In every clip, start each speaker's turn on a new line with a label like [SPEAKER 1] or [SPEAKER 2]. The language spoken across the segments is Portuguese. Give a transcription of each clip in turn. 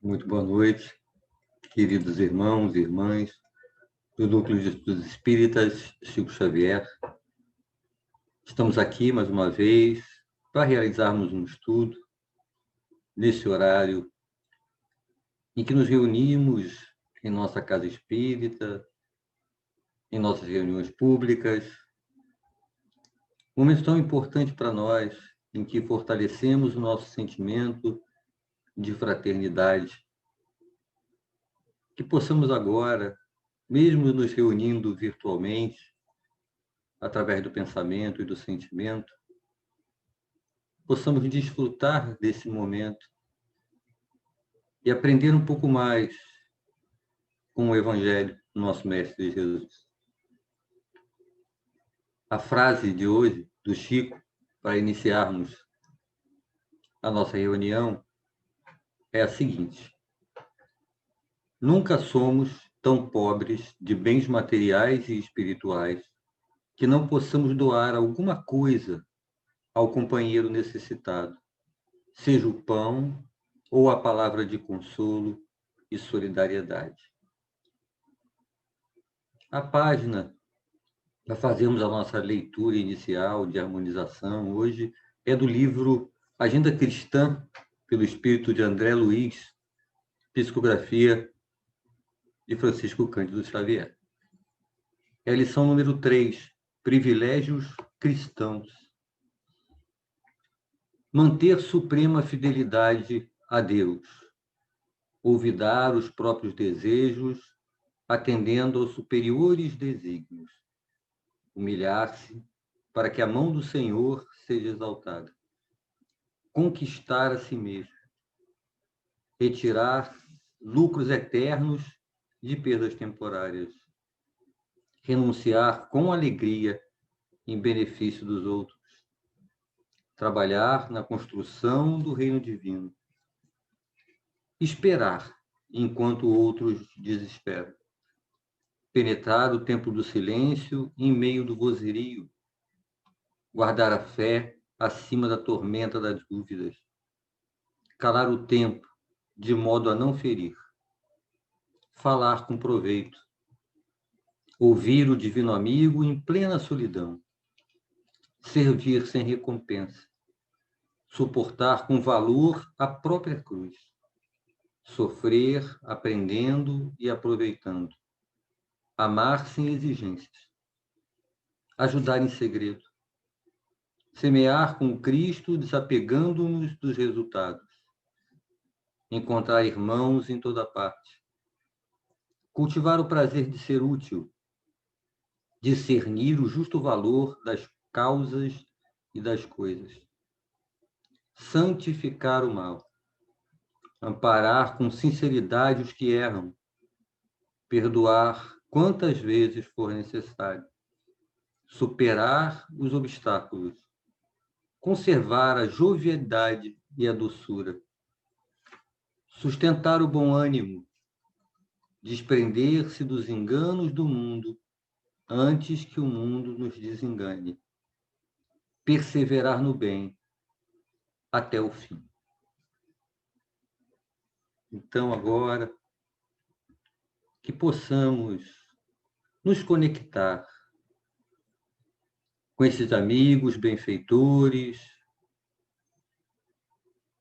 [SPEAKER 1] Muito boa noite, queridos irmãos e irmãs do Núcleo de Estudos Espíritas Chico Xavier. Estamos aqui mais uma vez para realizarmos um estudo nesse horário em que nos reunimos em nossa casa espírita, em nossas reuniões públicas. Um momento tão importante para nós, em que fortalecemos o nosso sentimento de fraternidade. Que possamos agora, mesmo nos reunindo virtualmente, através do pensamento e do sentimento, possamos desfrutar desse momento e aprender um pouco mais com o Evangelho do nosso Mestre Jesus. A frase de hoje, do Chico, para iniciarmos a nossa reunião, é a seguinte: nunca somos tão pobres de bens materiais e espirituais que não possamos doar alguma coisa ao companheiro necessitado, seja o pão ou a palavra de consolo e solidariedade. A página para fazermos a nossa leitura inicial de harmonização hoje é do livro Agenda Cristã, pelo espírito de André Luiz, psicografia de Francisco Cândido Xavier. É a lição número 3, Privilégios Cristãos. Manter suprema fidelidade a Deus, olvidar os próprios desejos, atendendo aos superiores desígnios, humilhar-se para que a mão do Senhor seja exaltada, conquistar a si mesmo, retirar lucros eternos de perdas temporárias, renunciar com alegria em benefício dos outros, trabalhar na construção do reino divino, esperar enquanto outros desesperam, penetrar o templo do silêncio em meio do vozerio, guardar a fé acima da tormenta das dúvidas, calar o tempo de modo a não ferir, falar com proveito, ouvir o divino amigo em plena solidão, servir sem recompensa, suportar com valor a própria cruz, sofrer aprendendo e aproveitando, amar sem exigências, ajudar em segredo, semear com Cristo desapegando-nos dos resultados, encontrar irmãos em toda parte, cultivar o prazer de ser útil, discernir o justo valor das causas e das coisas, santificar o mal, amparar com sinceridade os que erram, perdoar quantas vezes for necessário, superar os obstáculos, conservar a jovialidade e a doçura, sustentar o bom ânimo, desprender-se dos enganos do mundo antes que o mundo nos desengane, perseverar no bem até o fim. Então, agora, que possamos nos conectar com esses amigos benfeitores,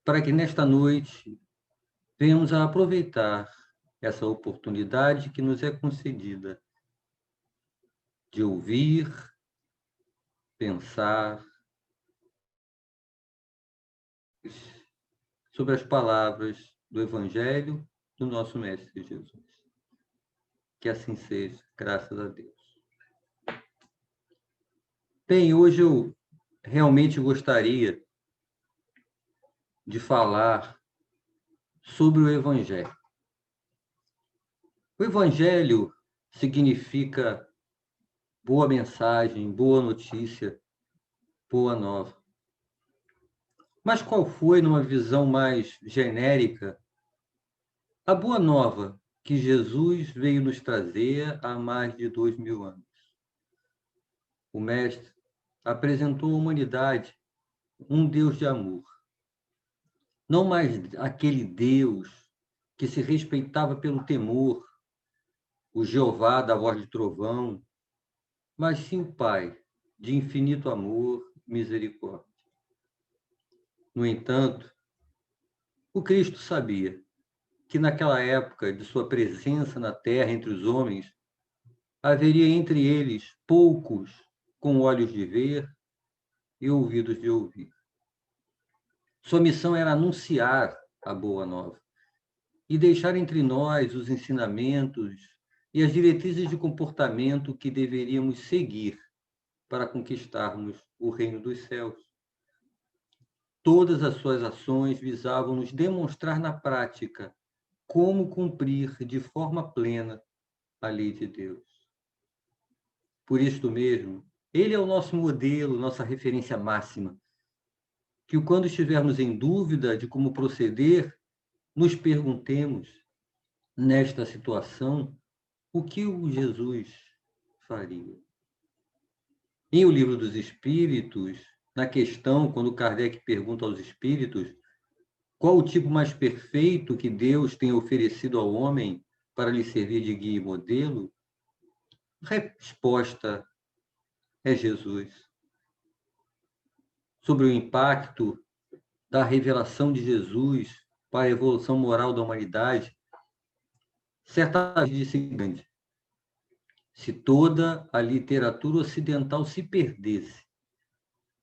[SPEAKER 1] para que nesta noite venhamos a aproveitar essa oportunidade que nos é concedida de ouvir, pensar sobre as palavras do Evangelho do nosso Mestre Jesus. Que assim seja, graças a Deus. Bem, hoje eu realmente gostaria de falar sobre o Evangelho. O Evangelho significa boa mensagem, boa notícia, boa nova. Mas qual foi, numa visão mais genérica, a boa nova que Jesus veio nos trazer há mais de 2000 anos? O Mestre apresentou à humanidade um Deus de amor. Não mais aquele Deus que se respeitava pelo temor, o Jeová da voz de trovão, mas sim o Pai, de infinito amor e misericórdia. No entanto, o Cristo sabia que naquela época de sua presença na terra entre os homens, haveria entre eles poucos com olhos de ver e ouvidos de ouvir. Sua missão era anunciar a boa nova e deixar entre nós os ensinamentos e as diretrizes de comportamento que deveríamos seguir para conquistarmos o reino dos céus. Todas as suas ações visavam nos demonstrar na prática como cumprir de forma plena a lei de Deus. Por isto mesmo, ele é o nosso modelo, nossa referência máxima, que quando estivermos em dúvida de como proceder, nos perguntemos, nesta situação, o que o Jesus faria. Em O Livro dos Espíritos, na questão, quando Kardec pergunta aos espíritos qual o tipo mais perfeito que Deus tem oferecido ao homem para lhe servir de guia e modelo, a resposta é Jesus. Sobre o impacto da revelação de Jesus para a evolução moral da humanidade, certa vez disse o seguinte: se toda a literatura ocidental se perdesse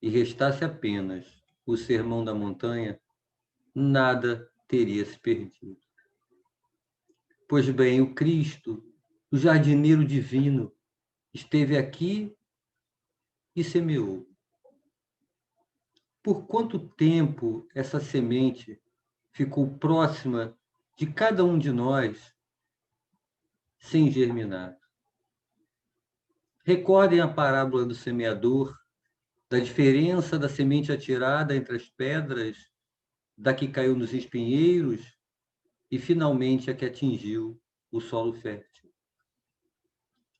[SPEAKER 1] e restasse apenas o Sermão da Montanha, nada teria se perdido. Pois bem, o Cristo, o jardineiro divino, esteve aqui e semeou. Por quanto tempo essa semente ficou próxima de cada um de nós sem germinar? Recordem a parábola do semeador, da diferença da semente atirada entre as pedras, da que caiu nos espinheiros e, finalmente, a que atingiu o solo fértil.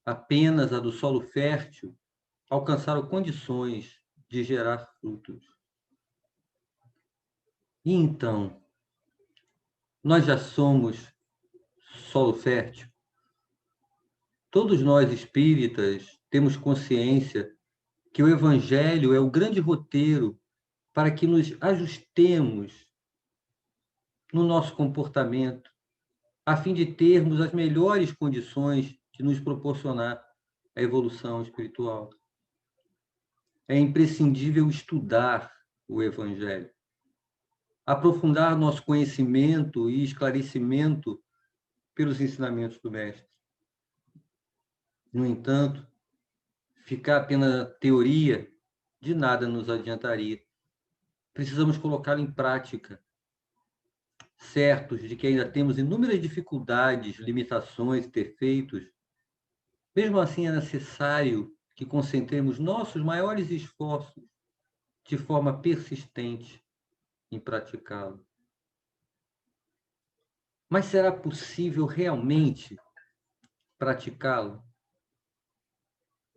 [SPEAKER 1] Apenas a do solo fértil alcançaram condições de gerar frutos. E então, nós já somos solo fértil? Todos nós espíritas temos consciência que o Evangelho é o grande roteiro para que nos ajustemos no nosso comportamento, a fim de termos as melhores condições de nos proporcionar a evolução espiritual. É imprescindível estudar o Evangelho, aprofundar nosso conhecimento e esclarecimento pelos ensinamentos do Mestre. No entanto, ficar apenas na teoria de nada nos adiantaria. Precisamos colocá-lo em prática, certos de que ainda temos inúmeras dificuldades, limitações e defeitos. Mesmo assim, é necessário que concentremos nossos maiores esforços de forma persistente em praticá-lo. Mas será possível realmente praticá-lo?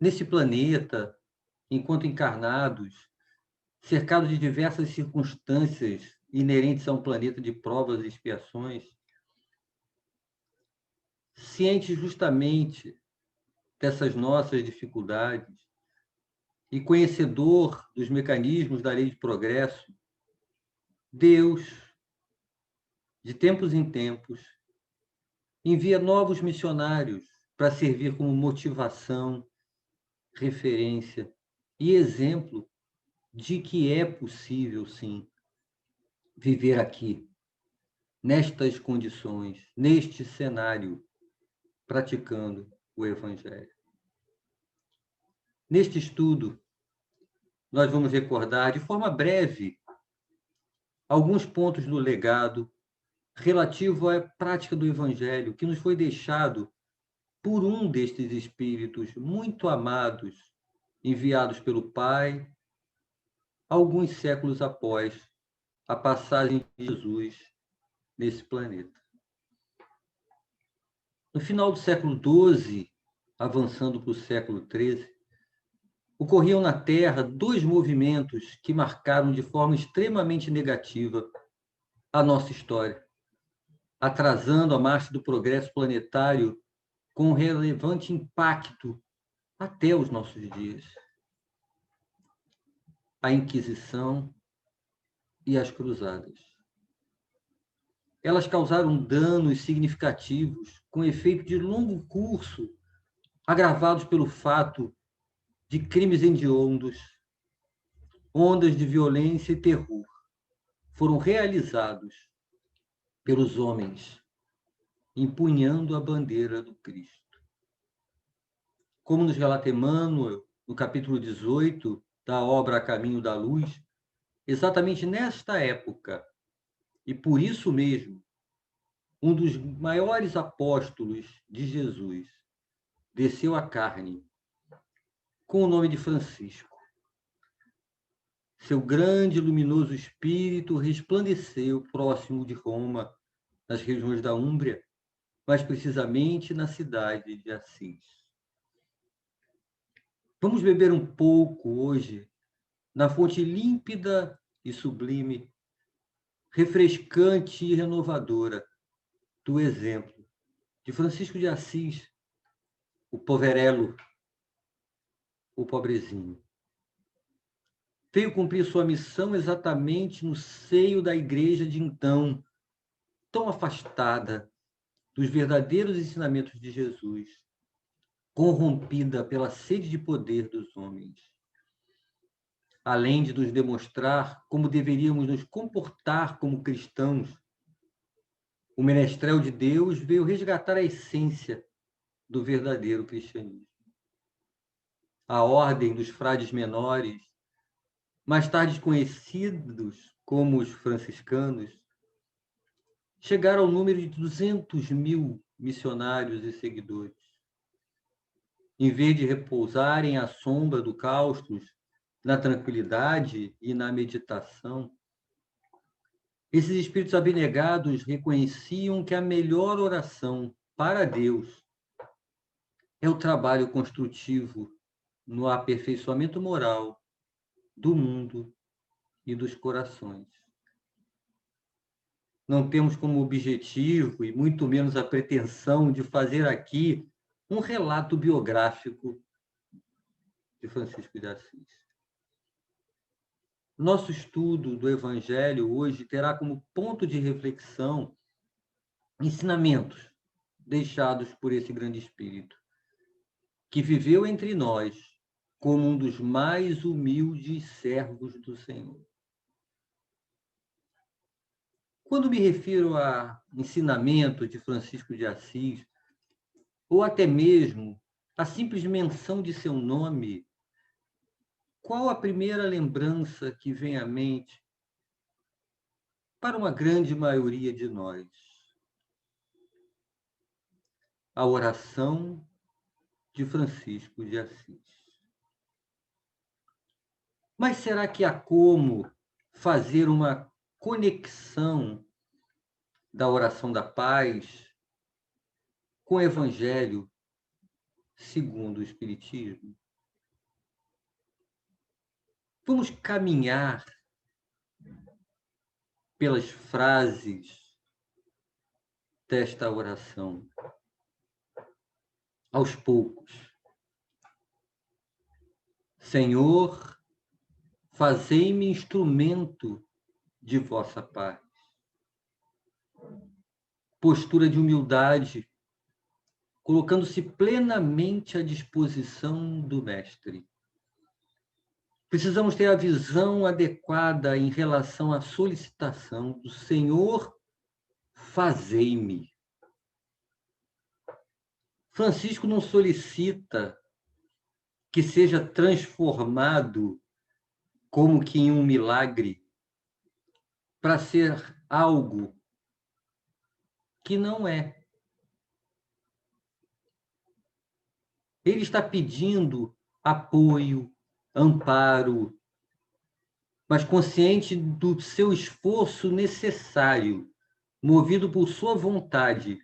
[SPEAKER 1] Nesse planeta, enquanto encarnados, cercados de diversas circunstâncias inerentes a um planeta de provas e expiações, cientes justamente dessas nossas dificuldades e conhecedor dos mecanismos da lei de progresso, Deus, de tempos em tempos, envia novos missionários para servir como motivação, referência e exemplo de que é possível, sim, viver aqui, nestas condições, neste cenário, praticando o Evangelho. Neste estudo, nós vamos recordar de forma breve alguns pontos do legado relativo à prática do Evangelho que nos foi deixado por um destes espíritos muito amados, enviados pelo Pai, alguns séculos após a passagem de Jesus nesse planeta. No final do século XII, avançando para o século XIII, ocorriam na Terra dois movimentos que marcaram de forma extremamente negativa a nossa história. atrasando a marcha do progresso planetário com um relevante impacto até os nossos dias. A Inquisição e as Cruzadas. Elas causaram danos significativos, com efeito de longo curso, agravados pelo fato de crimes hediondos, ondas de violência e terror foram realizados pelos homens, empunhando a bandeira do Cristo. Como nos relata Emmanuel, no capítulo 18 da obra A Caminho da Luz, exatamente nesta época, e por isso mesmo, um dos maiores apóstolos de Jesus desceu à carne com o nome de Francisco. Seu grande e luminoso espírito resplandeceu próximo de Roma, nas regiões da Úmbria, mais precisamente na cidade de Assis. Vamos beber um pouco hoje na fonte límpida e sublime, refrescante e renovadora do exemplo de Francisco de Assis, o poverello, o pobrezinho. Veio cumprir sua missão exatamente no seio da igreja de então, tão afastada dos verdadeiros ensinamentos de Jesus, corrompida pela sede de poder dos homens. Além de nos demonstrar como deveríamos nos comportar como cristãos, o menestrel de Deus veio resgatar a essência do verdadeiro cristianismo. A ordem dos frades menores, mais tarde conhecidos como os franciscanos, chegaram ao número de 200.000 missionários e seguidores. Em vez de repousarem à sombra do cáusticos, na tranquilidade e na meditação, esses espíritos abnegados reconheciam que a melhor oração para Deus é o trabalho construtivo no aperfeiçoamento moral do mundo e dos corações. Não temos como objetivo, e muito menos a pretensão, de fazer aqui um relato biográfico de Francisco de Assis. Nosso estudo do Evangelho hoje terá como ponto de reflexão ensinamentos deixados por esse grande espírito, que viveu entre nós como um dos mais humildes servos do Senhor. Quando me refiro a ensinamento de Francisco de Assis, ou até mesmo a simples menção de seu nome, qual a primeira lembrança que vem à mente para uma grande maioria de nós? A oração de Francisco de Assis. Mas será que há como fazer uma conexão da oração da paz com o Evangelho segundo o Espiritismo? Vamos caminhar pelas frases desta oração, aos poucos. Senhor, fazei-me instrumento de vossa paz. Postura de humildade, colocando-se plenamente à disposição do Mestre. Precisamos ter a visão adequada em relação à solicitação do Senhor, fazei-me. Francisco não solicita que seja transformado como que em um milagre para ser algo que não é. Ele está pedindo apoio, amparo, mas consciente do seu esforço necessário, movido por sua vontade,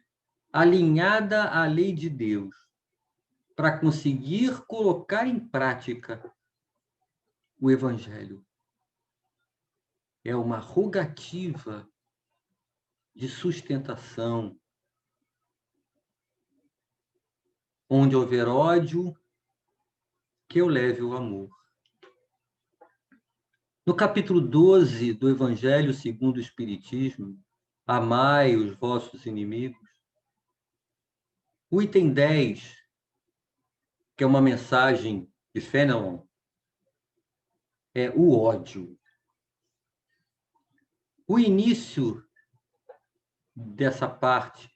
[SPEAKER 1] alinhada à lei de Deus, para conseguir colocar em prática o Evangelho. É uma rogativa de sustentação. Onde houver ódio, que eu leve o amor. No capítulo 12 do Evangelho segundo o Espiritismo, amai os vossos inimigos, o item 10, que é uma mensagem de Fenelon, é o ódio. O início dessa parte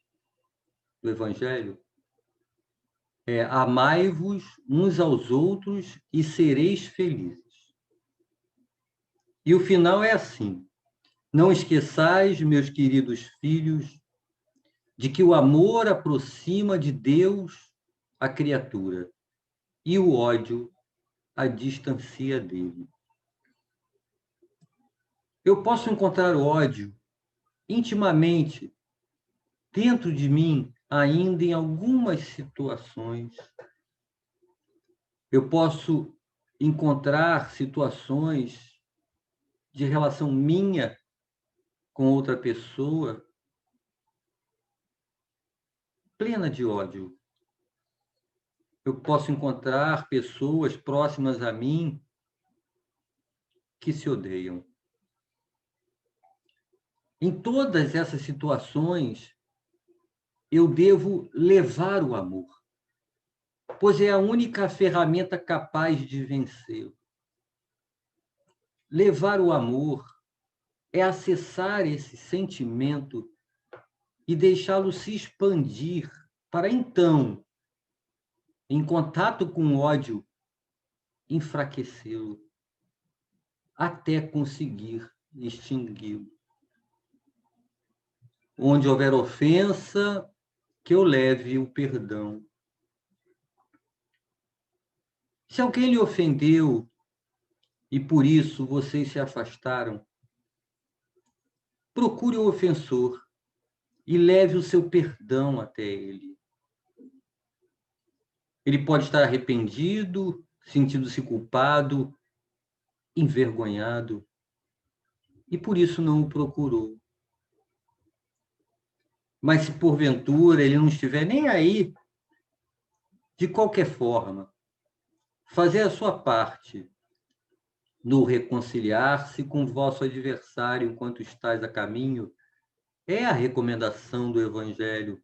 [SPEAKER 1] do Evangelho é: amai-vos uns aos outros e sereis felizes. E o final é assim: não esqueçais, meus queridos filhos, de que o amor aproxima de Deus a criatura e o ódio a distancia dele. Eu posso encontrar ódio intimamente dentro de mim, ainda em algumas situações. Eu posso encontrar situações de relação minha com outra pessoa plena de ódio. Eu posso encontrar pessoas próximas a mim que se odeiam. Em todas essas situações, eu devo levar o amor, pois é a única ferramenta capaz de vencê-lo. Levar o amor é acessar esse sentimento e deixá-lo se expandir para então, em contato com o ódio, enfraquecê-lo até conseguir extingui-lo. Onde houver ofensa, que eu leve o perdão. Se alguém lhe ofendeu e por isso vocês se afastaram, procure o ofensor e leve o seu perdão até ele. Ele pode estar arrependido, sentindo-se culpado, envergonhado, e por isso não o procurou. Mas se porventura ele não estiver nem aí, de qualquer forma, fazer a sua parte no reconciliar-se com o vosso adversário enquanto estáis a caminho é a recomendação do Evangelho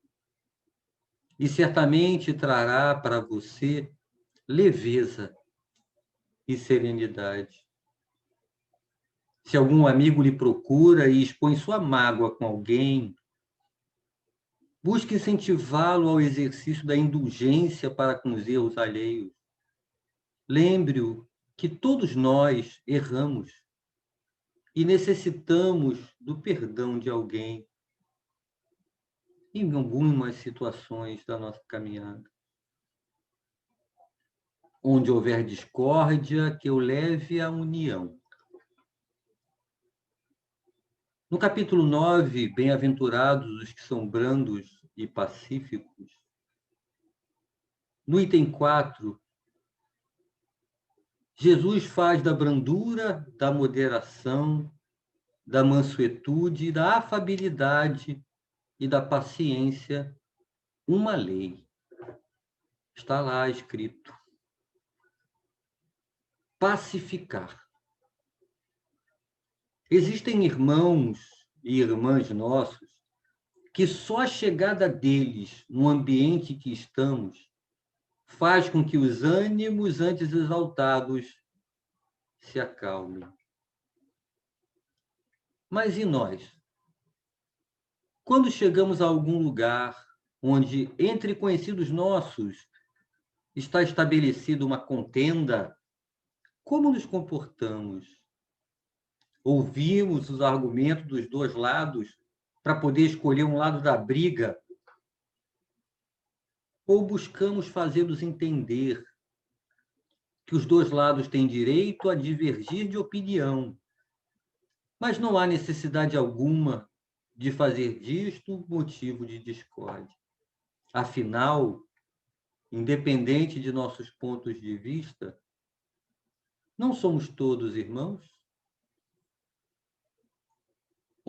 [SPEAKER 1] e certamente trará para você leveza e serenidade. Se algum amigo lhe procura e expõe sua mágoa com alguém, busque incentivá-lo ao exercício da indulgência para com os erros alheios. Lembre-o que todos nós erramos e necessitamos do perdão de alguém em algumas situações da nossa caminhada. Onde houver discórdia, que eu leve a união. No capítulo 9, bem-aventurados os que são brandos e pacíficos. No item 4, Jesus faz da brandura, da moderação, da mansuetude, da afabilidade e da paciência uma lei. Está lá escrito: pacificar. Existem irmãos e irmãs nossos que só a chegada deles no ambiente que estamos faz com que os ânimos antes exaltados se acalmem. Mas e nós? Quando chegamos a algum lugar onde, entre conhecidos nossos, está estabelecida uma contenda, como nos comportamos? Ouvimos os argumentos dos dois lados para poder escolher um lado da briga? Ou buscamos fazê-los entender que os dois lados têm direito a divergir de opinião, mas não há necessidade alguma de fazer disto motivo de discórdia? Afinal, independente de nossos pontos de vista, não somos todos irmãos?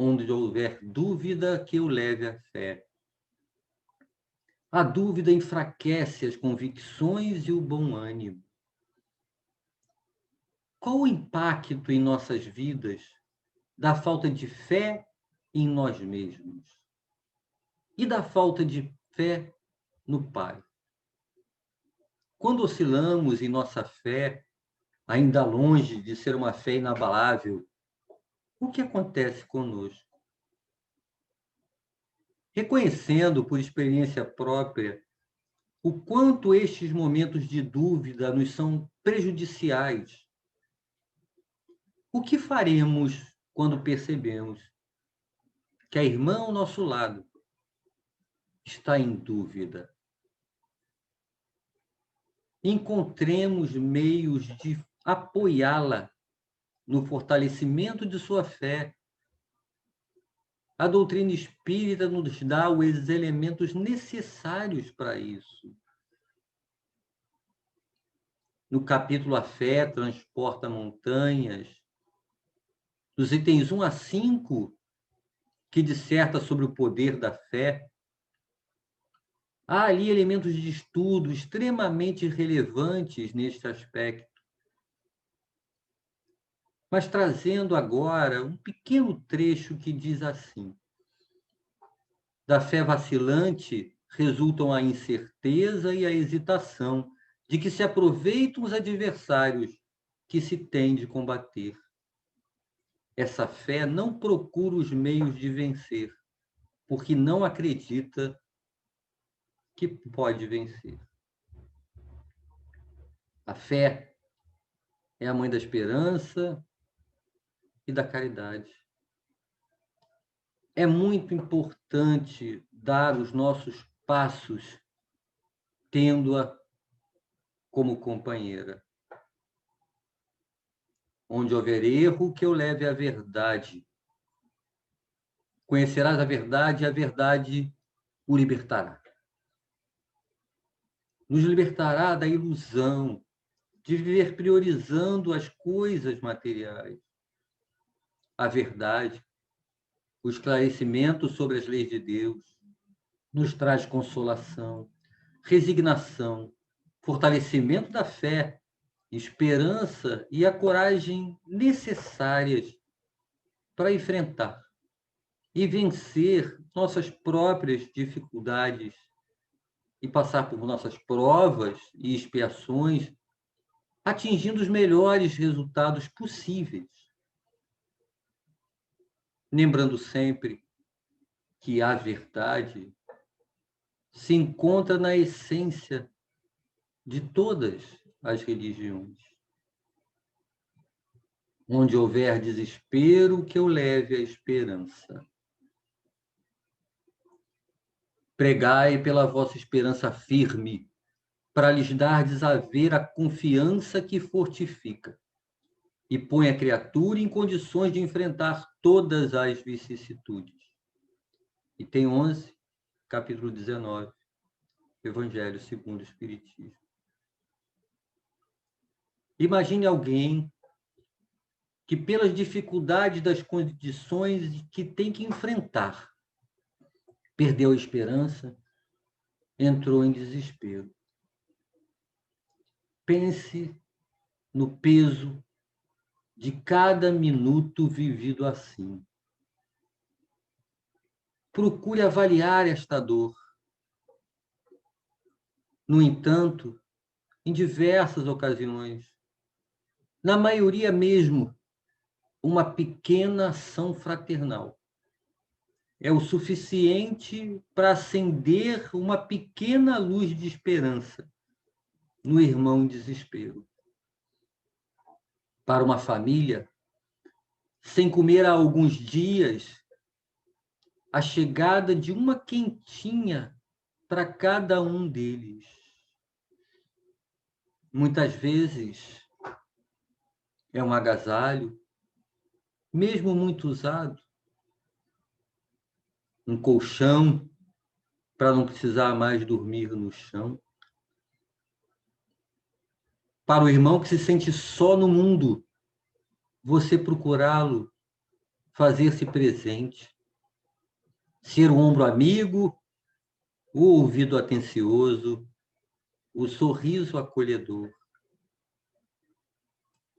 [SPEAKER 1] onde houver dúvida, que eu leve a fé. A dúvida enfraquece as convicções e o bom ânimo. Qual o impacto em nossas vidas da falta de fé em nós mesmos e da falta de fé no Pai? Quando oscilamos em nossa fé, ainda longe de ser uma fé inabalável, o que acontece conosco? Reconhecendo por experiência própria o quanto estes momentos de dúvida nos são prejudiciais, o que faremos quando percebemos que a irmã ao nosso lado está em dúvida? Encontremos meios de apoiá-la no fortalecimento de sua fé. A doutrina espírita nos dá os elementos necessários para isso. No capítulo A Fé Transporta Montanhas, dos itens 1 a 5, que disserta sobre o poder da fé, há ali elementos de estudo extremamente relevantes neste aspecto. Mas trazendo agora um pequeno trecho que diz assim: da fé vacilante resultam a incerteza e a hesitação de que se aproveitam os adversários que se tem de combater. Essa fé não procura os meios de vencer, porque não acredita que pode vencer. A fé é a mãe da esperança e da caridade. É muito importante dar os nossos passos tendo-a como companheira. Onde houver erro, que eu leve a verdade. Conhecerás a verdade, e a verdade o libertará. Nos libertará da ilusão de viver priorizando as coisas materiais. A verdade, o esclarecimento sobre as leis de Deus, nos traz consolação, resignação, fortalecimento da fé, esperança e a coragem necessárias para enfrentar e vencer nossas próprias dificuldades e passar por nossas provas e expiações, atingindo os melhores resultados possíveis. Lembrando sempre que a verdade se encontra na essência de todas as religiões. Onde houver desespero, que eu leve a esperança. Pregai pela vossa esperança firme, para lhes dardes a ver a confiança que fortifica, e põe a criatura em condições de enfrentar todas as vicissitudes. Item 11, capítulo 19, Evangelho segundo o Espiritismo. Imagine alguém que, pelas dificuldades das condições que tem que enfrentar, perdeu a esperança, entrou em desespero. Pense no peso de cada minuto vivido assim. Procure avaliar esta dor. No entanto, em diversas ocasiões, na maioria mesmo, uma pequena ação fraternal é o suficiente para acender uma pequena luz de esperança no irmão em desespero. Para uma família, sem comer há alguns dias, a chegada de uma quentinha para cada um deles. Muitas vezes é um agasalho, mesmo muito usado, um colchão para não precisar mais dormir no chão. Para o irmão que se sente só no mundo, você procurá-lo fazer-se presente, ser o ombro amigo, o ouvido atencioso, o sorriso acolhedor.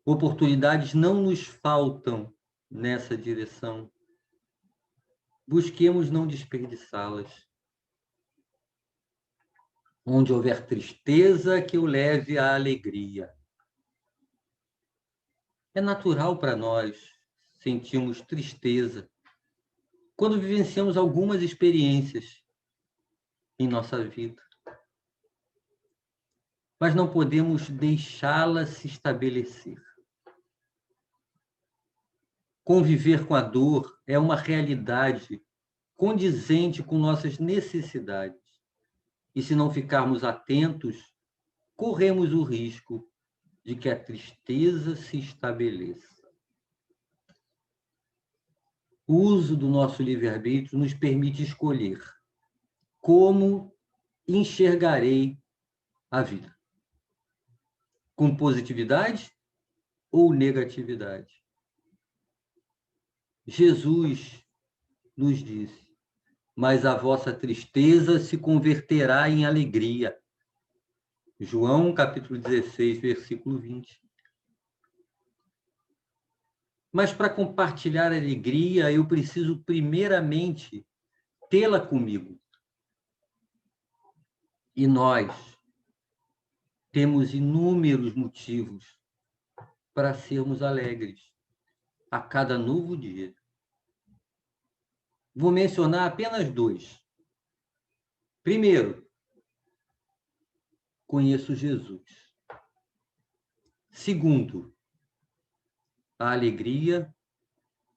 [SPEAKER 1] Oportunidades não nos faltam nessa direção. Busquemos não desperdiçá-las. Onde houver tristeza, que eu leve a alegria. É natural para nós sentirmos tristeza quando vivenciamos algumas experiências em nossa vida. Mas não podemos deixá-la se estabelecer. Conviver com a dor é uma realidade condizente com nossas necessidades. E se não ficarmos atentos, corremos o risco de que a tristeza se estabeleça. O uso do nosso livre-arbítrio nos permite escolher como enxergarei a vida. Com positividade ou negatividade? Jesus nos disse: mas a vossa tristeza se converterá em alegria. João, capítulo 16, versículo 20. Mas para compartilhar a alegria, eu preciso primeiramente tê-la comigo. E nós temos inúmeros motivos para sermos alegres a cada novo dia. Vou mencionar apenas 2. Primeiro, conheço Jesus. Segundo, a alegria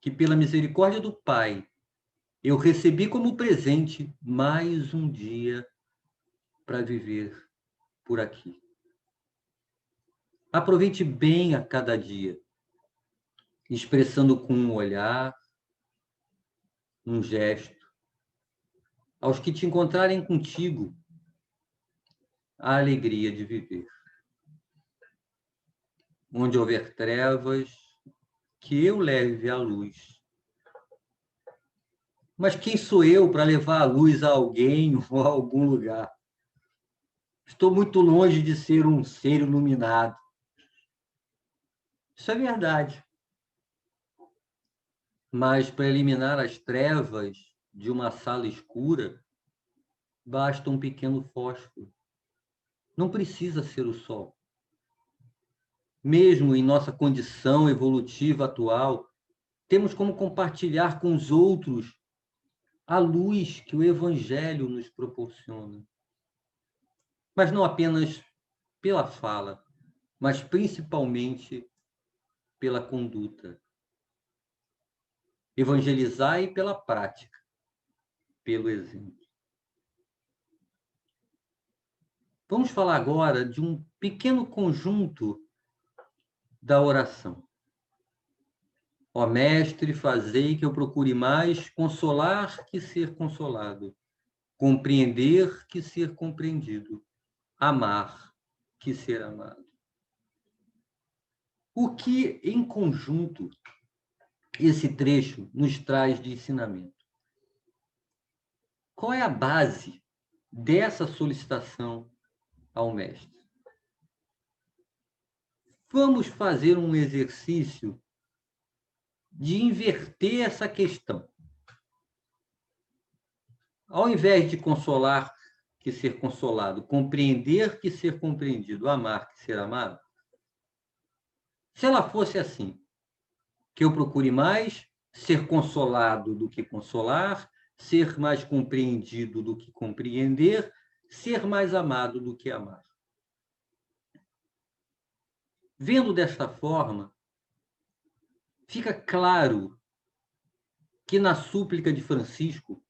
[SPEAKER 1] que, pela misericórdia do Pai, eu recebi como presente mais um dia para viver por aqui. Aproveite bem a cada dia, expressando com um olhar, um gesto, aos que te encontrarem contigo, a alegria de viver. Onde houver trevas, que eu leve a luz. Mas quem sou eu para levar a luz a alguém ou a algum lugar? Estou muito longe de ser um ser iluminado. Isso é verdade. Mas para eliminar as trevas de uma sala escura, basta um pequeno fósforo. Não precisa ser o sol. Mesmo em nossa condição evolutiva atual, temos como compartilhar com os outros a luz que o Evangelho nos proporciona. Mas não apenas pela fala, mas principalmente pela conduta. Evangelizai pela prática, pelo exemplo. Vamos falar agora de um pequeno conjunto da oração. Ó Mestre, fazei que eu procure mais consolar que ser consolado, compreender que ser compreendido, amar que ser amado. O que, em conjunto, esse trecho nos traz de ensinamento? Qual é a base dessa solicitação ao Mestre? Vamos fazer um exercício de inverter essa questão. Ao invés de consolar que ser consolado, compreender que ser compreendido, amar que ser amado, se ela fosse assim, que eu procure mais ser consolado do que consolar, ser mais compreendido do que compreender, ser mais amado do que amar. Vendo desta forma, fica claro que na súplica de Francisco,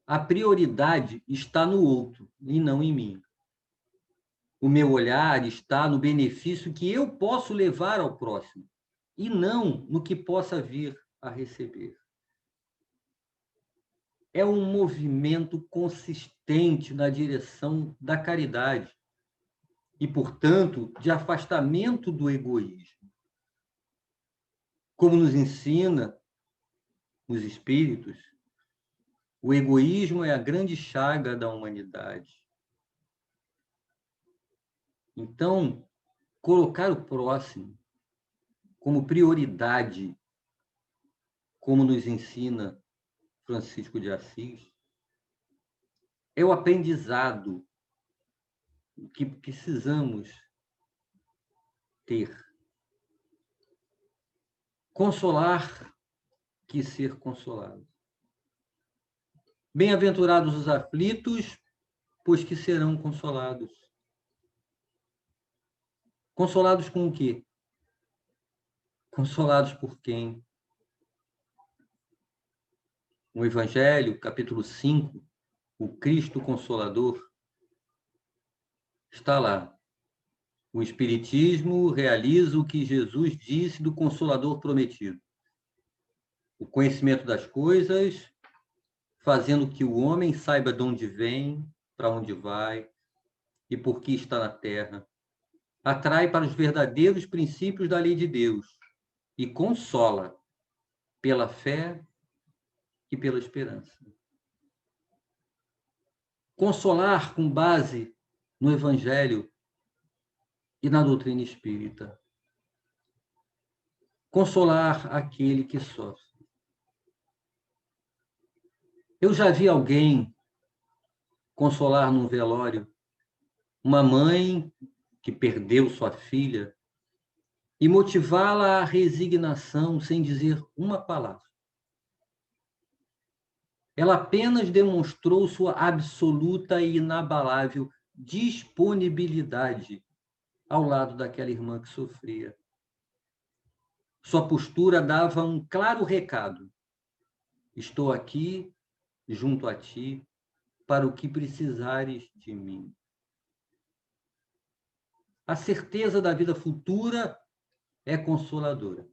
[SPEAKER 1] a prioridade está no outro e não em mim. O meu olhar está no benefício que eu posso levar ao próximo e não no que possa vir a receber. É um movimento consistente na direção da caridade e, portanto, de afastamento do egoísmo. Como nos ensina os espíritos, o egoísmo é a grande chaga da humanidade. Então, colocar o próximo como prioridade, como nos ensina Francisco de Assis, é o aprendizado que precisamos ter. Consolar que ser consolado. Bem-aventurados os aflitos, pois que serão consolados. Consolados com o quê? Consolados por quem? No Evangelho, capítulo 5, o Cristo Consolador, está lá. O Espiritismo realiza o que Jesus disse do Consolador prometido. O conhecimento das coisas, fazendo que o homem saiba de onde vem, para onde vai e por que está na terra. Atrai para os verdadeiros princípios da lei de Deus e consola pela fé e pela esperança. Consolar com base no Evangelho e na doutrina espírita. Consolar aquele que sofre. Eu já vi alguém consolar num velório uma mãe que perdeu sua filha e motivá-la à resignação sem dizer uma palavra. Ela apenas demonstrou sua absoluta e inabalável disponibilidade ao lado daquela irmã que sofria. Sua postura dava um claro recado: estou aqui, junto a ti, para o que precisares de mim. A certeza da vida futura é consoladora.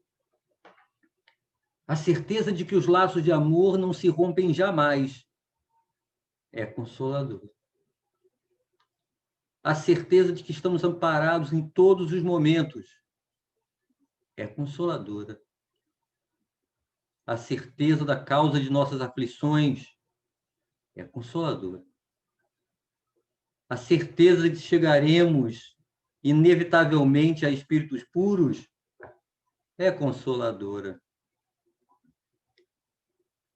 [SPEAKER 1] A certeza de que os laços de amor não se rompem jamais é consoladora. A certeza de que estamos amparados em todos os momentos é consoladora. A certeza da causa de nossas aflições é consoladora. A certeza de que chegaremos inevitavelmente a espíritos puros é consoladora.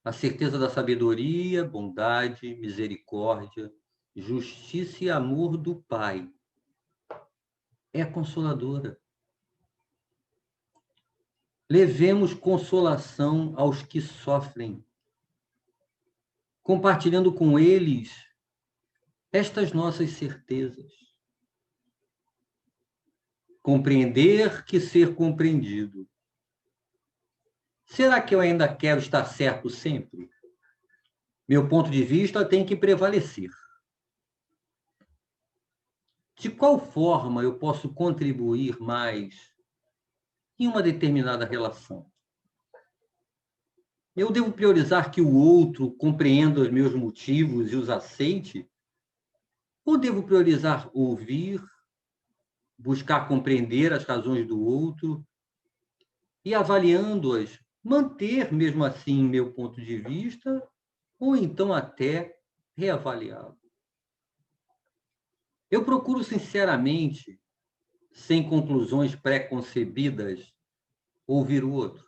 [SPEAKER 1] A certeza da sabedoria, bondade, misericórdia, justiça e amor do Pai é consoladora. Levemos consolação aos que sofrem, compartilhando com eles estas nossas certezas. Compreender que ser compreendido. Será que eu ainda quero estar certo sempre? Meu ponto de vista tem que prevalecer. De qual forma eu posso contribuir mais em uma determinada relação? Eu devo priorizar que o outro compreenda os meus motivos e os aceite? Ou devo priorizar ouvir, buscar compreender as razões do outro e, avaliando-as, manter mesmo assim meu ponto de vista ou então até reavaliá-lo? Eu procuro sinceramente, sem conclusões pré-concebidas, ouvir o outro.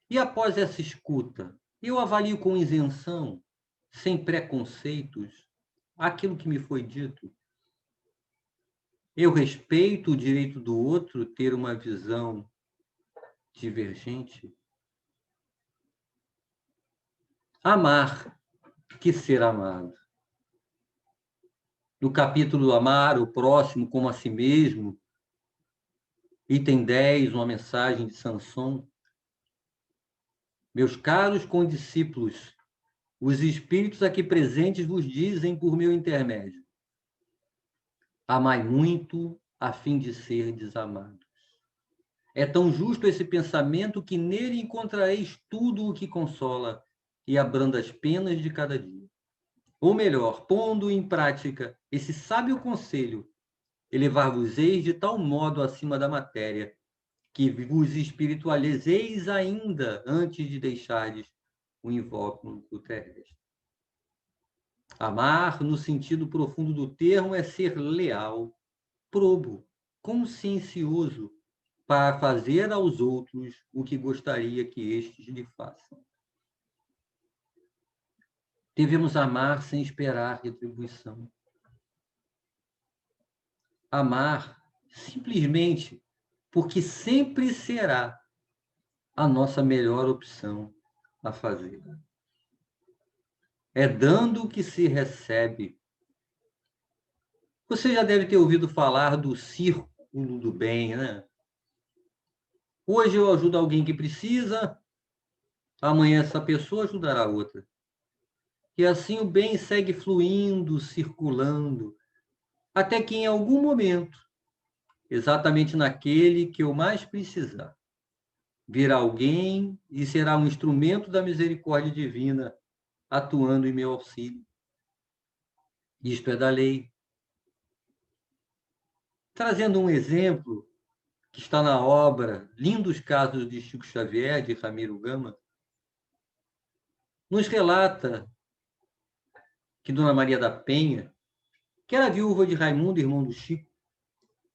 [SPEAKER 1] E após essa escuta, eu avalio com isenção, sem preconceitos, aquilo que me foi dito. Eu respeito o direito do outro ter uma visão divergente. Amar que ser amado. No capítulo Amar o próximo como a si mesmo, item 10, uma mensagem de Sanson. Meus caros condiscípulos, os espíritos aqui presentes vos dizem por meu intermédio: amai muito a fim de serdes amados. É tão justo esse pensamento que nele encontrareis tudo o que consola e abranda as penas de cada dia. Ou melhor, pondo em prática esse sábio conselho, elevar-vos-eis de tal modo acima da matéria, que vos espiritualizeis ainda antes de deixardes o invólucro terrestre. Amar, no sentido profundo do termo, é ser leal, probo, consciencioso, para fazer aos outros o que gostaria que estes lhe façam. Devemos amar sem esperar retribuição. Amar simplesmente porque sempre será a nossa melhor opção a fazer. É dando que se recebe. Você já deve ter ouvido falar do círculo do bem, né? Hoje eu ajudo alguém que precisa, amanhã essa pessoa ajudará outra. E assim o bem segue fluindo, circulando, até que em algum momento, exatamente naquele que eu mais precisar, virá alguém e será um instrumento da misericórdia divina atuando em meu auxílio. Isto é da lei. Trazendo um exemplo que está na obra Lindos Casos de Chico Xavier, de Ramiro Gama, nos relata que Dona Maria da Penha, que era viúva de Raimundo, irmão do Chico,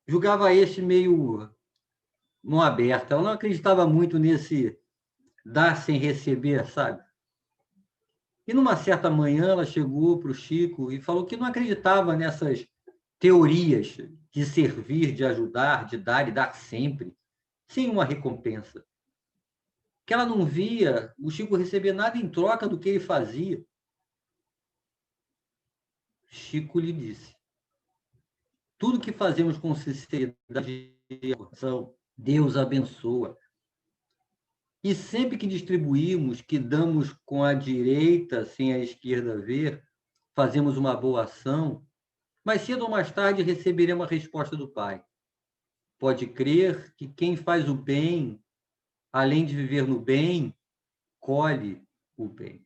[SPEAKER 1] julgava este meio mão aberta. Ela não acreditava muito nesse dar sem receber, sabe? E numa certa manhã ela chegou para o Chico e falou que não acreditava nessas teorias de servir, de ajudar, de dar e dar sempre, sem uma recompensa. Que ela não via o Chico receber nada em troca do que ele fazia. Chico lhe disse: tudo que fazemos com sinceridade e devoção, Deus abençoa. E sempre que distribuímos, que damos com a direita sem a esquerda ver, fazemos uma boa ação, mas cedo ou mais tarde receberemos a resposta do Pai. Pode crer que quem faz o bem, além de viver no bem, colhe o bem.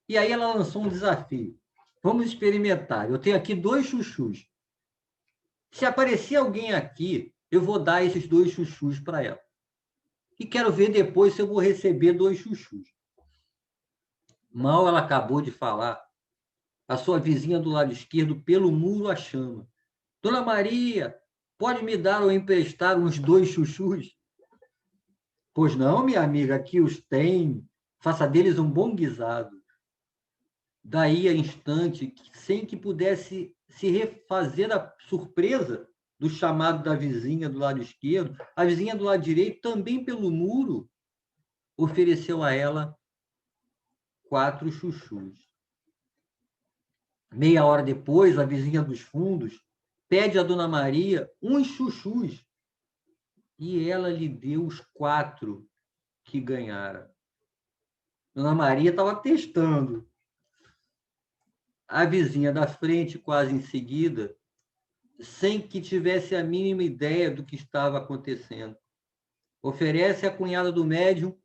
[SPEAKER 1] E aí ela lançou um desafio. Vamos experimentar. Eu tenho aqui 2 chuchus. Se aparecer alguém aqui, eu vou dar esses 2 chuchus para ela. E quero ver depois se eu vou receber 2 chuchus. Mal ela acabou de falar, a sua vizinha do lado esquerdo, pelo muro, a chama. Dona Maria, pode me dar ou emprestar uns 2 chuchus? Pois não, minha amiga, aqui os tem. Faça deles um bom guisado. Daí a instante, sem que pudesse se refazer a surpresa do chamado da vizinha do lado esquerdo, a vizinha do lado direito, também pelo muro, ofereceu a ela 4 chuchus. Meia hora depois, a vizinha dos fundos pede a Dona Maria uns chuchus e ela lhe deu os 4 que ganhara. Dona Maria estava testando. A vizinha da frente, quase em seguida, sem que tivesse a mínima ideia do que estava acontecendo, oferece à cunhada do médium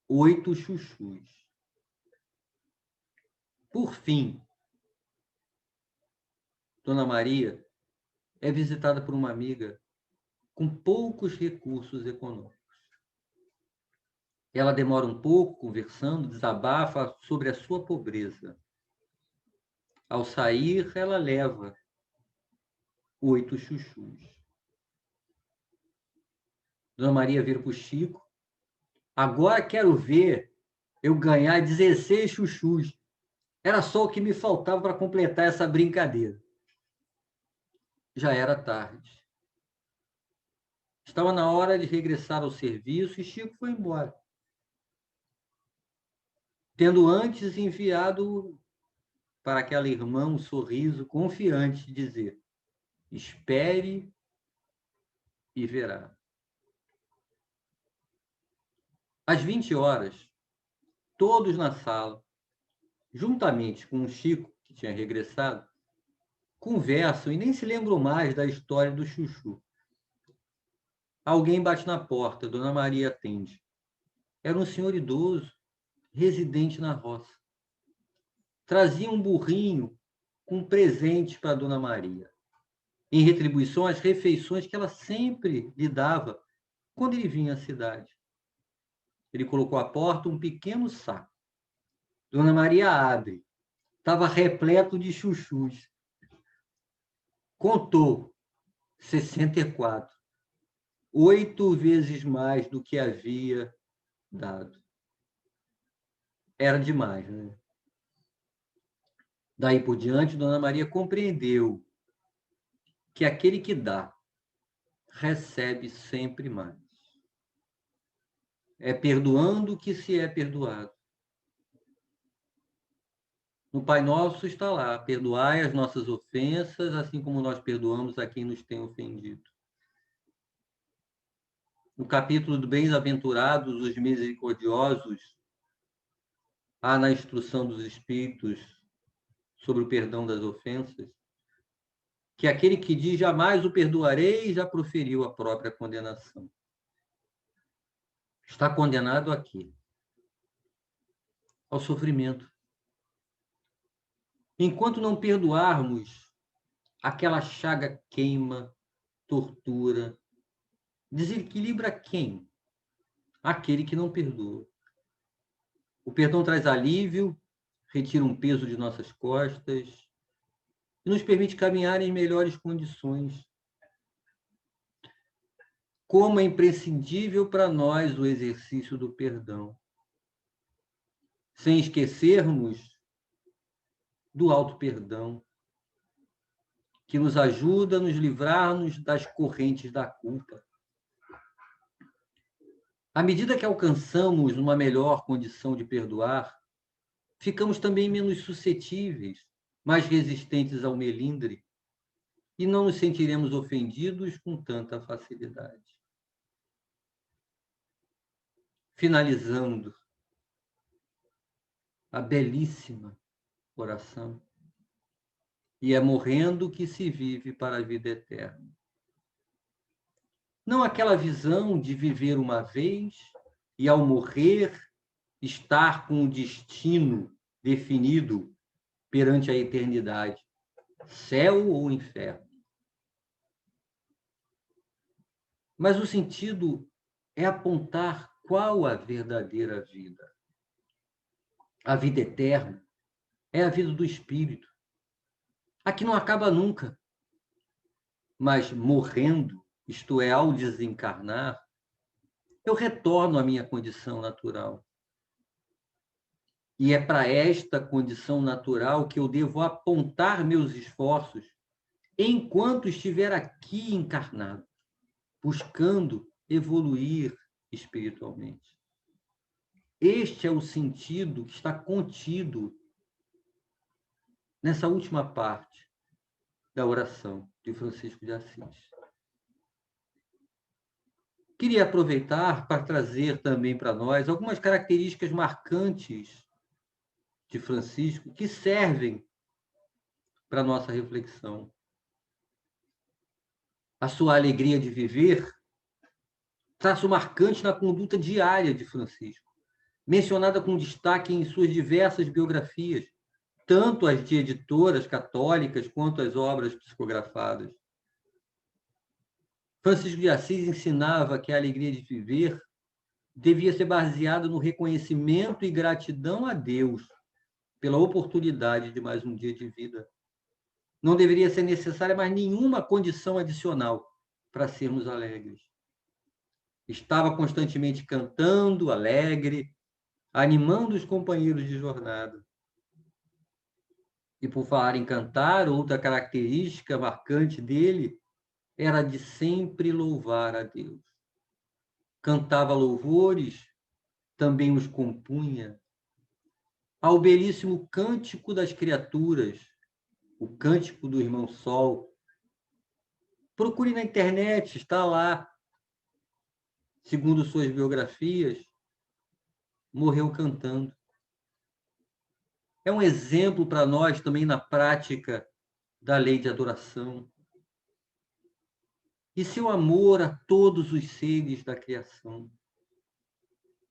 [SPEAKER 1] 8 chuchus. Por fim, Dona Maria é visitada por uma amiga com poucos recursos econômicos. Ela demora um pouco conversando, desabafa sobre a sua pobreza. Ao sair, ela leva 8 chuchus. Dona Maria vira para o Chico. Agora quero ver eu ganhar 16 chuchus. Era só o que me faltava para completar essa brincadeira. Já era tarde. Estava na hora de regressar ao serviço e Chico foi embora, tendo antes enviado para aquela irmã um sorriso confiante de dizer: espere e verá. Às 20 horas, todos na sala, juntamente com o Chico, que tinha regressado, conversam e nem se lembram mais da história do chuchu. Alguém bate na porta, Dona Maria atende. Era um senhor idoso, residente na roça. Trazia um burrinho com presente para Dona Maria, em retribuição às refeições que ela sempre lhe dava Quando ele vinha à cidade, ele colocou à porta um pequeno saco. Dona Maria abre. Estava repleto de chuchus. Contou 64. 8 vezes mais do que havia dado. Era demais, né? Daí por diante, Dona Maria compreendeu que aquele que dá recebe sempre mais. É perdoando que se é perdoado. No Pai Nosso está lá: perdoai as nossas ofensas, assim como nós perdoamos a quem nos tem ofendido. No capítulo do Bem-aventurados os misericordiosos, há na instrução dos Espíritos sobre o perdão das ofensas, que aquele que diz jamais o perdoarei já proferiu a própria condenação. Está condenado aqui, ao sofrimento. Enquanto não perdoarmos, aquela chaga queima, tortura, desequilibra quem? Aquele que não perdoa. O perdão traz alívio, retira um peso de nossas costas e nos permite caminhar em melhores condições. Como é imprescindível para nós o exercício do perdão, sem esquecermos do auto-perdão, que nos ajuda a nos livrarmos das correntes da culpa. À medida que alcançamos uma melhor condição de perdoar, ficamos também menos suscetíveis, mais resistentes ao melindre, e não nos sentiremos ofendidos com tanta facilidade. Finalizando a belíssima oração, e é morrendo que se vive para a vida eterna. Não aquela visão de viver uma vez e, ao morrer, estar com o destino definido perante a eternidade, céu ou inferno. Mas o sentido é apontar qual a verdadeira vida. A vida eterna é a vida do espírito. A que não acaba nunca. Mas morrendo, isto é, ao desencarnar, eu retorno à minha condição natural. E é para esta condição natural que eu devo apontar meus esforços enquanto estiver aqui encarnado, buscando evoluir espiritualmente. Este é o sentido que está contido nessa última parte da oração de Francisco de Assis. Queria aproveitar para trazer também para nós algumas características marcantes de Francisco que servem para a nossa reflexão. A sua alegria de viver, traço marcante na conduta diária de Francisco, mencionada com destaque em suas diversas biografias, tanto as de editoras católicas quanto as obras psicografadas. Francisco de Assis ensinava que a alegria de viver devia ser baseada no reconhecimento e gratidão a Deus pela oportunidade de mais um dia de vida. Não deveria ser necessária mais nenhuma condição adicional para sermos alegres. Estava constantemente cantando, alegre, animando os companheiros de jornada. E por falar em cantar, outra característica marcante dele era de sempre louvar a Deus. Cantava louvores, também os compunha. Ao belíssimo Cântico das Criaturas, o Cântico do Irmão Sol. Procure na internet, está lá. Segundo suas biografias, morreu cantando. É um exemplo para nós também na prática da lei de adoração. E seu amor a todos os seres da criação.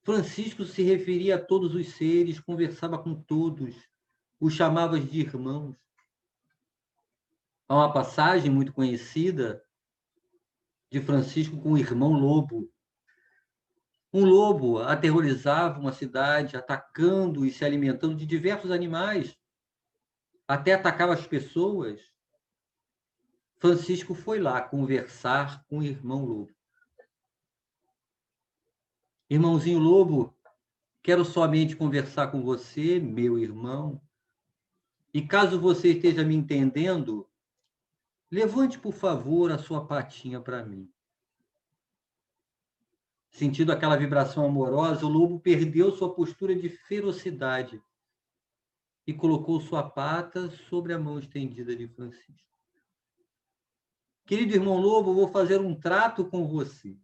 [SPEAKER 1] Francisco se referia a todos os seres, conversava com todos, os chamava de irmãos. Há uma passagem muito conhecida de Francisco com o irmão Lobo, Um lobo aterrorizava uma cidade, atacando e se alimentando de diversos animais, até atacava as pessoas. Francisco foi lá conversar com o irmão lobo. Irmãozinho lobo, quero somente conversar com você, meu irmão. E caso você esteja me entendendo, levante, por favor, a sua patinha para mim. Sentindo aquela vibração amorosa, o lobo perdeu sua postura de ferocidade e colocou sua pata sobre a mão estendida de Francisco. Querido irmão lobo, eu vou fazer um trato com você.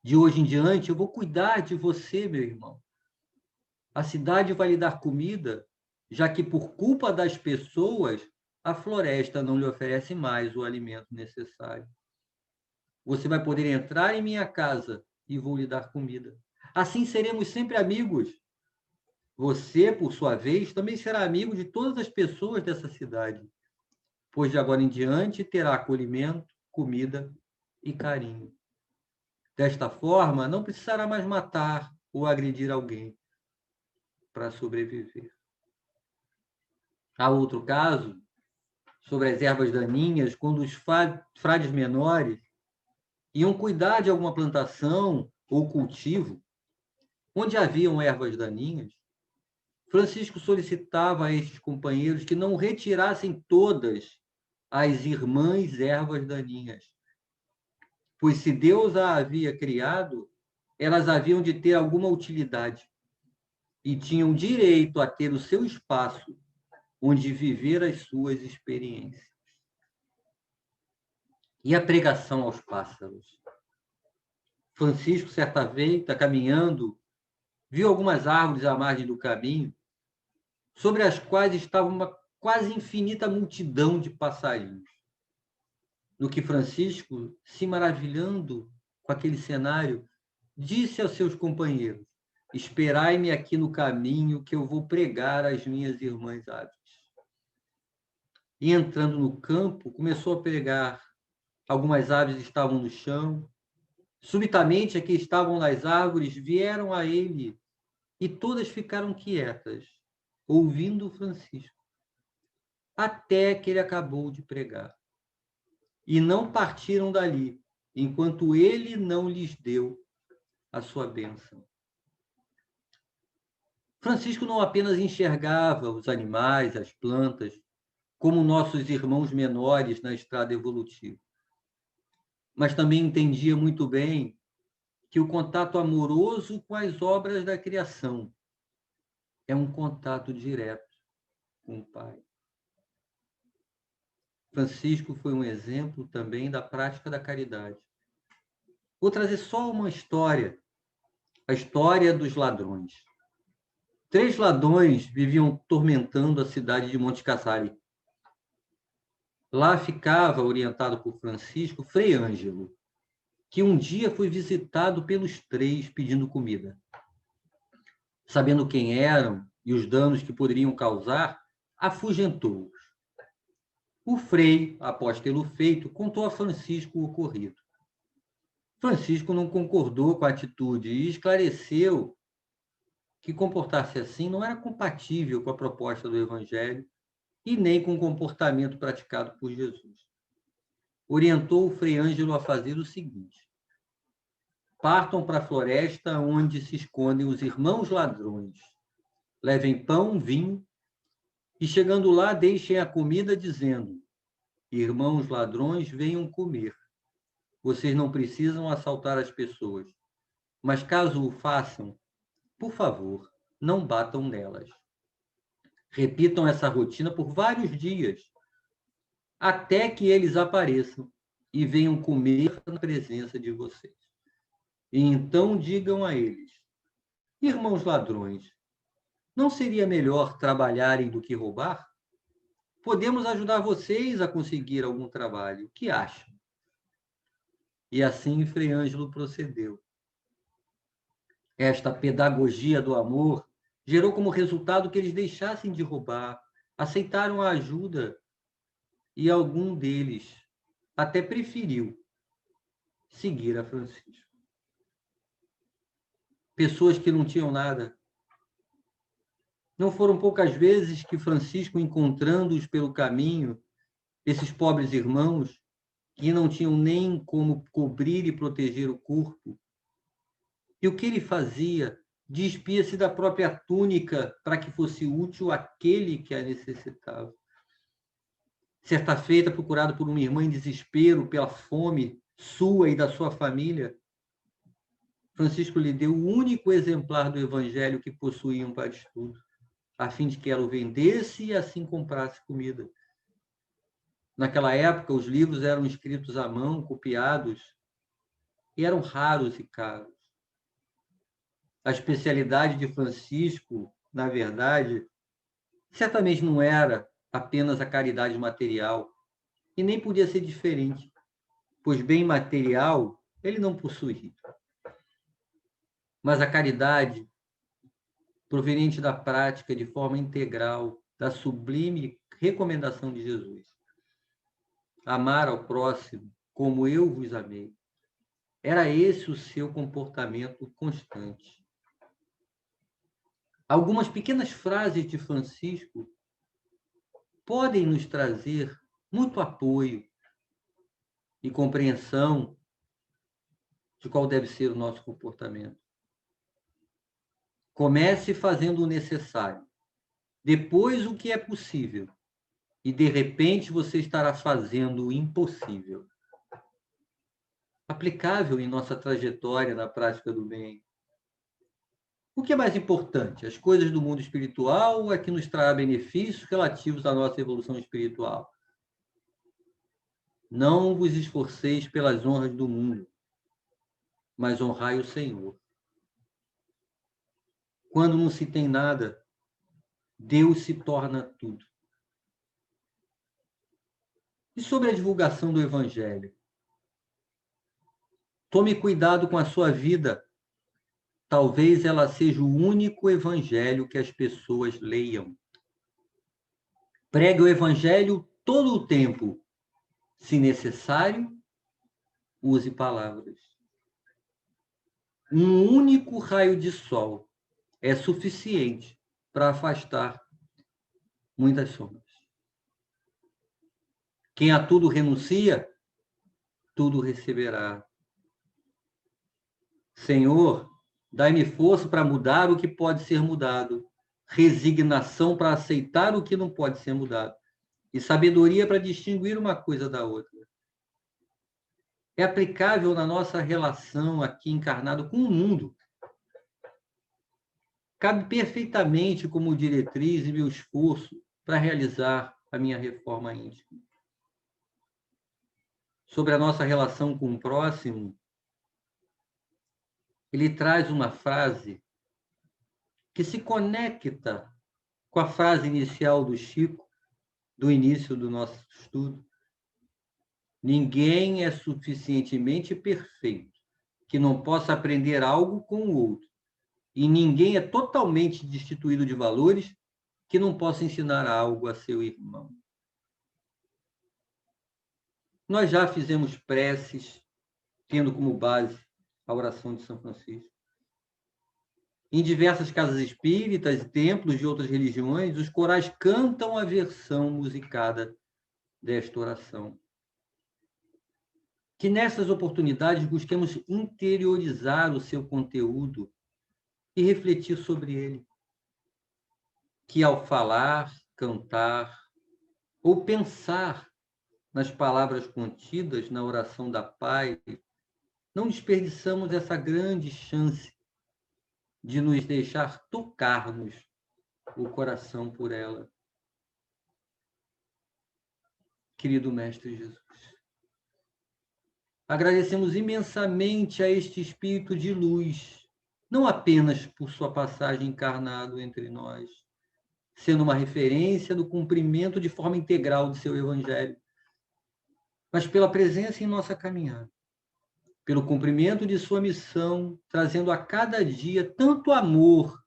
[SPEAKER 1] De hoje em diante, eu vou cuidar de você, meu irmão. A cidade vai lhe dar comida, já que por culpa das pessoas, a floresta não lhe oferece mais o alimento necessário. Você vai poder entrar em minha casa e vou lhe dar comida. Assim seremos sempre amigos. Você, por sua vez, também será amigo de todas as pessoas dessa cidade, pois de agora em diante terá acolhimento, comida e carinho. Desta forma, não precisará mais matar ou agredir alguém para sobreviver. Há outro caso, sobre as ervas daninhas, quando os frades menores iam cuidar de alguma plantação ou cultivo, onde haviam ervas daninhas, Francisco solicitava a estes companheiros que não retirassem todas as irmãs ervas daninhas, pois se Deus a havia criado, elas haviam de ter alguma utilidade e tinham direito a ter o seu espaço onde viver as suas experiências. E a pregação aos pássaros? Francisco, certa vez, está caminhando, viu algumas árvores à margem do caminho, sobre as quais estava uma quase infinita multidão de passarinhos. No que Francisco, se maravilhando com aquele cenário, disse aos seus companheiros: esperai-me aqui no caminho que eu vou pregar às minhas irmãs aves. E entrando no campo, começou a pregar. Algumas aves estavam no chão. Subitamente, as que estavam nas árvores vieram a ele e todas ficaram quietas, ouvindo Francisco, até que ele acabou de pregar. E não partiram dali, enquanto ele não lhes deu a sua bênção. Francisco não apenas enxergava os animais, as plantas, como nossos irmãos menores na estrada evolutiva, mas também entendia muito bem que o contato amoroso com as obras da criação é um contato direto com o Pai. Francisco foi um exemplo também da prática da caridade. Vou trazer só uma história, a história dos ladrões. 3 ladrões viviam tormentando a cidade de Monte Cassari. Lá ficava, orientado por Francisco, Frei Ângelo, que um dia foi visitado pelos 3 pedindo comida. Sabendo quem eram e os danos que poderiam causar, afugentou-os. O frei, após tê-lo feito, contou a Francisco o ocorrido. Francisco não concordou com a atitude e esclareceu que comportar-se assim não era compatível com a proposta do Evangelho e nem com o comportamento praticado por Jesus. Orientou o Frei Ângelo a fazer o seguinte: partam para a floresta onde se escondem os irmãos ladrões. Levem pão, vinho e, chegando lá, deixem a comida dizendo: irmãos ladrões, venham comer. Vocês não precisam assaltar as pessoas, mas caso o façam, por favor, não batam nelas. Repitam essa rotina por vários dias, até que eles apareçam e venham comer na presença de vocês. E então digam a eles: irmãos ladrões, não seria melhor trabalharem do que roubar? Podemos ajudar vocês a conseguir algum trabalho. O que acham? E assim Frei Ângelo procedeu. Esta pedagogia do amor gerou como resultado que eles deixassem de roubar, aceitaram a ajuda e algum deles até preferiu seguir a Francisco. pessoas que não tinham nada. Não foram poucas vezes que Francisco, encontrando-os pelo caminho, esses pobres irmãos, que não tinham nem como cobrir e proteger o corpo, e o que ele fazia? Despia-se da própria túnica para que fosse útil àquele que a necessitava. Certa feita, procurado por uma irmã em desespero pela fome sua e da sua família, Francisco lhe deu o único exemplar do evangelho que possuíam para estudo, a fim de que ela o vendesse e assim comprasse comida. Naquela época, os livros eram escritos à mão, copiados, e eram raros e caros. A especialidade de Francisco, na verdade, certamente não era apenas a caridade material, e nem podia ser diferente, pois bem material ele não possuía. Mas a caridade, proveniente da prática de forma integral da sublime recomendação de Jesus: amar ao próximo como eu vos amei. Era esse o seu comportamento constante. Algumas pequenas frases de Francisco podem nos trazer muito apoio e compreensão de qual deve ser o nosso comportamento. Comece fazendo o necessário, depois o que é possível, e de repente você estará fazendo o impossível. Aplicável em nossa trajetória na prática do bem. O que é mais importante, as coisas do mundo espiritual ou é que nos trará benefícios relativos à nossa evolução espiritual? Não vos esforceis pelas honras do mundo, mas honrai o Senhor. Quando não se tem nada, Deus se torna tudo. E sobre a divulgação do Evangelho? Tome cuidado com a sua vida. Talvez ela seja o único Evangelho que as pessoas leiam. Pregue o Evangelho todo o tempo. Se necessário, use palavras. Um único raio de sol é suficiente para afastar muitas sombras. Quem a tudo renuncia, tudo receberá. Senhor, dai-me força para mudar o que pode ser mudado, resignação para aceitar o que não pode ser mudado, e sabedoria para distinguir uma coisa da outra. É aplicável na nossa relação aqui encarnado com o mundo. Cabe perfeitamente como diretriz e meu esforço para realizar a minha reforma íntima. Sobre a nossa relação com o próximo, ele traz uma frase que se conecta com a frase inicial do Chico, do início do nosso estudo. Ninguém é suficientemente perfeito que não possa aprender algo com o outro. E ninguém é totalmente destituído de valores que não possa ensinar algo a seu irmão. Nós já fizemos preces, tendo como base a oração de São Francisco. Em diversas casas espíritas e templos de outras religiões, os corais cantam a versão musicada desta oração. Que nessas oportunidades busquemos interiorizar o seu conteúdo e refletir sobre ele. Que ao falar, cantar ou pensar nas palavras contidas na oração da paz, não desperdiçamos essa grande chance de nos deixar tocarmos o coração por ela. Querido Mestre Jesus, agradecemos imensamente a este Espírito de luz, não apenas por sua passagem encarnado entre nós, sendo uma referência do cumprimento de forma integral de seu Evangelho, mas pela presença em nossa caminhada, pelo cumprimento de sua missão, trazendo a cada dia tanto amor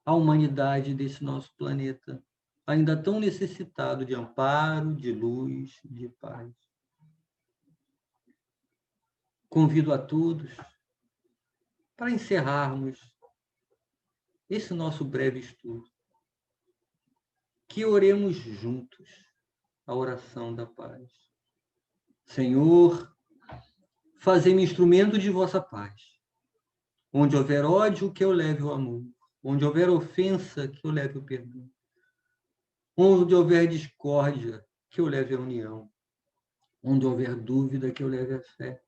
[SPEAKER 1] à humanidade desse nosso planeta, ainda tão necessitado de amparo, de luz, de paz. Convido a todos para encerrarmos esse nosso breve estudo. Que oremos juntos a oração da paz. Senhor, fazei-me instrumento de vossa paz. Onde houver ódio, que eu leve o amor. Onde houver ofensa, que eu leve o perdão. Onde houver discórdia, que eu leve a união. Onde houver dúvida, que eu leve a fé.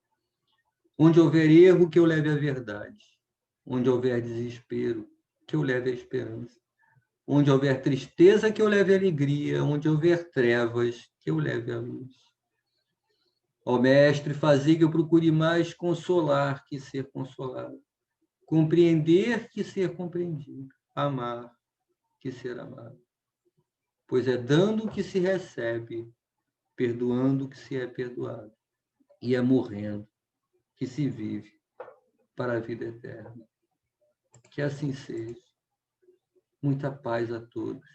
[SPEAKER 1] Onde houver erro, que eu leve a verdade. Onde houver desespero, que eu leve a esperança. Onde houver tristeza, que eu leve a alegria. Onde houver trevas, que eu leve a luz. Ó Mestre, fazei que eu procure mais consolar que ser consolado. Compreender que ser compreendido. Amar que ser amado. Pois é dando que se recebe, perdoando que se é perdoado. E é morrendo que se vive para a vida eterna. Que assim seja. Muita paz a todos.